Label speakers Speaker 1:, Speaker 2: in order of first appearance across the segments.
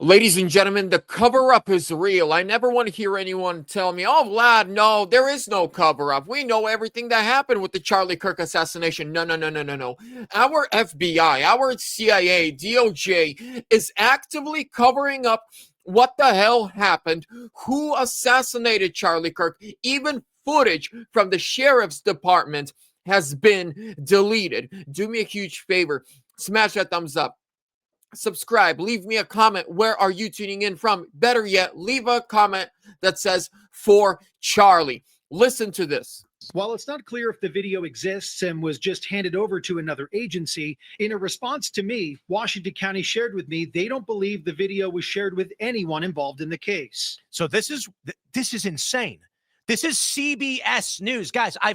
Speaker 1: Ladies and gentlemen, the cover-up is real. I never want to hear anyone tell me, oh, Vlad, no, there is no cover-up. We know everything that happened with the Charlie Kirk assassination. No, no, no, no, no, no. Our FBI, our CIA, DOJ is actively covering up what the hell happened, who assassinated Charlie Kirk. Even footage from the sheriff's department has been deleted. Do me a huge favor. Smash that thumbs up. Subscribe, leave me a comment. Where are you tuning in from? Better yet, leave a comment that says for Charlie. Listen to this.
Speaker 2: While it's not clear if the video exists and was just handed over to another agency, in a response to me, Washington County shared with me they don't believe the video was shared with anyone involved in the case.
Speaker 3: So this is insane. This is CBS News. Guys, I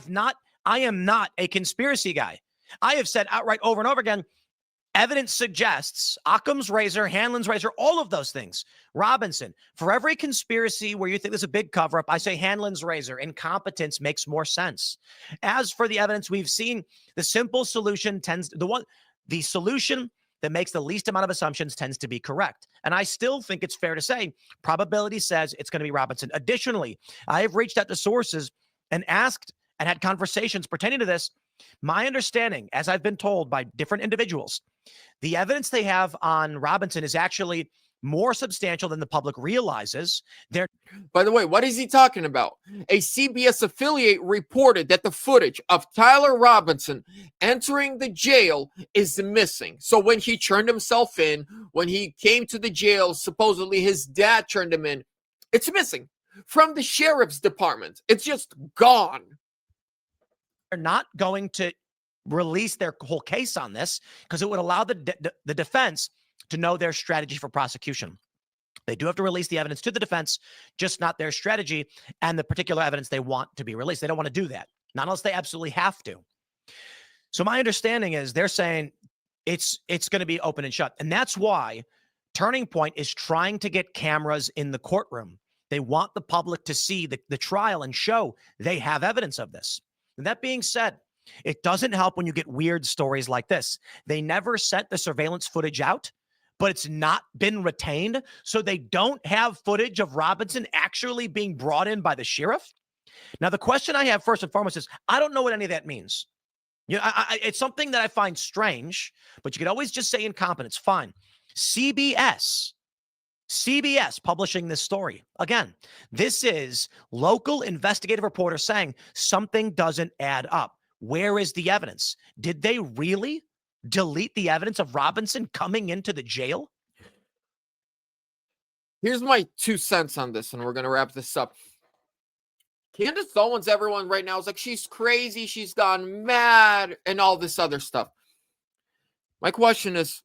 Speaker 3: am not a conspiracy guy. I have said outright over and over again, evidence suggests Occam's razor, Hanlon's razor, all of those things. Robinson, for every conspiracy where you think there's a big cover-up, I say Hanlon's razor. Incompetence makes more sense. As for the evidence we've seen, the simple solution the solution that makes the least amount of assumptions tends to be correct. And I still think it's fair to say probability says it's going to be Robinson. Additionally, I have reached out to sources and asked and had conversations pertaining to this. My understanding, as I've been told by different individuals, the evidence they have on Robinson is actually more substantial than the public realizes.
Speaker 1: By the way, what is he talking about? A CBS affiliate reported that the footage of Tyler Robinson entering the jail is missing. So when he turned himself in, when he came to the jail, supposedly his dad turned him in, it's missing from the sheriff's department. It's just gone.
Speaker 3: They're not going to release their whole case on this because it would allow the defense to know their strategy for prosecution. They do have to release the evidence to the defense, just not their strategy and the particular evidence they want to be released. They don't want to do that, not unless they absolutely have to. So my understanding is they're saying it's going to be open and shut. And that's why Turning Point is trying to get cameras in the courtroom. They want the public to see the trial and show they have evidence of this. And that being said, it doesn't help when you get weird stories like this. They never sent the surveillance footage out, but it's not been retained. So they don't have footage of Robinson actually being brought in by the sheriff. Now, the question I have first and foremost is, I don't know what any of that means. You know, it's something that I find strange, but you could always just say incompetence. Fine. CBS publishing this story. Again, this is local investigative reporters saying something doesn't add up. Where is the evidence? Did they really delete the evidence of Robinson coming into the jail?
Speaker 1: Here's my 2 cents on this, and we're going to wrap this up. Candace Owens, everyone right now is like, she's crazy, she's gone mad, and all this other stuff. My question is,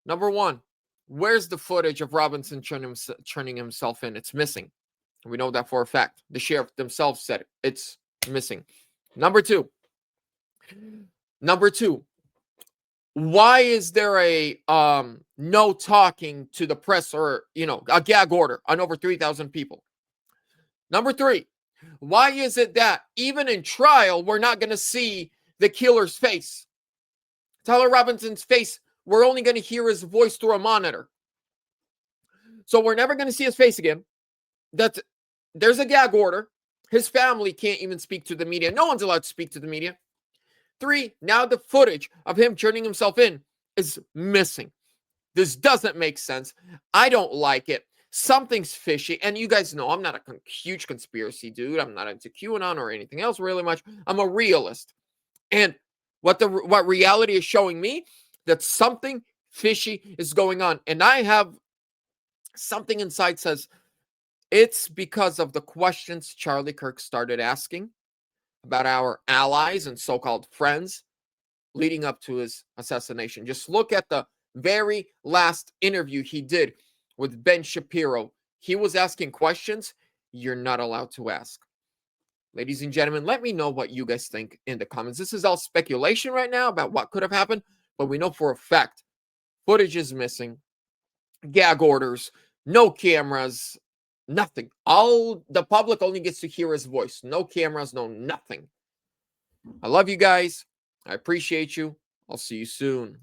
Speaker 1: number one, where's the footage of Robinson turning himself in? It's missing. We know that for a fact. The sheriff themselves said it. It's missing. Number two, why is there a no talking to the press or, a gag order on over 3,000 people? Number three, why is it that even in trial, we're not going to see the killer's face? Tyler Robinson's face, we're only going to hear his voice through a monitor. So we're never going to see his face again. There's a gag order. His family can't even speak to the media. No one's allowed to speak to the media. 3, now the footage of him turning himself in is missing. This doesn't make sense. I don't like it. Something's fishy. And you guys know I'm not a huge conspiracy dude. I'm not into QAnon or anything else really much. I'm a realist. And what reality is showing me, that something fishy is going on. And I have something inside says it's because of the questions Charlie Kirk started asking about our allies and so-called friends leading up to his assassination. Just look at the very last interview he did with Ben Shapiro. He was asking questions you're not allowed to ask. Ladies and gentlemen, let me know what you guys think in the comments. This is all speculation right now about what could have happened, but we know for a fact footage is missing, gag orders, no cameras, nothing. All the public only gets to hear his voice. No cameras, no nothing. I love you guys. I appreciate you. I'll see you soon.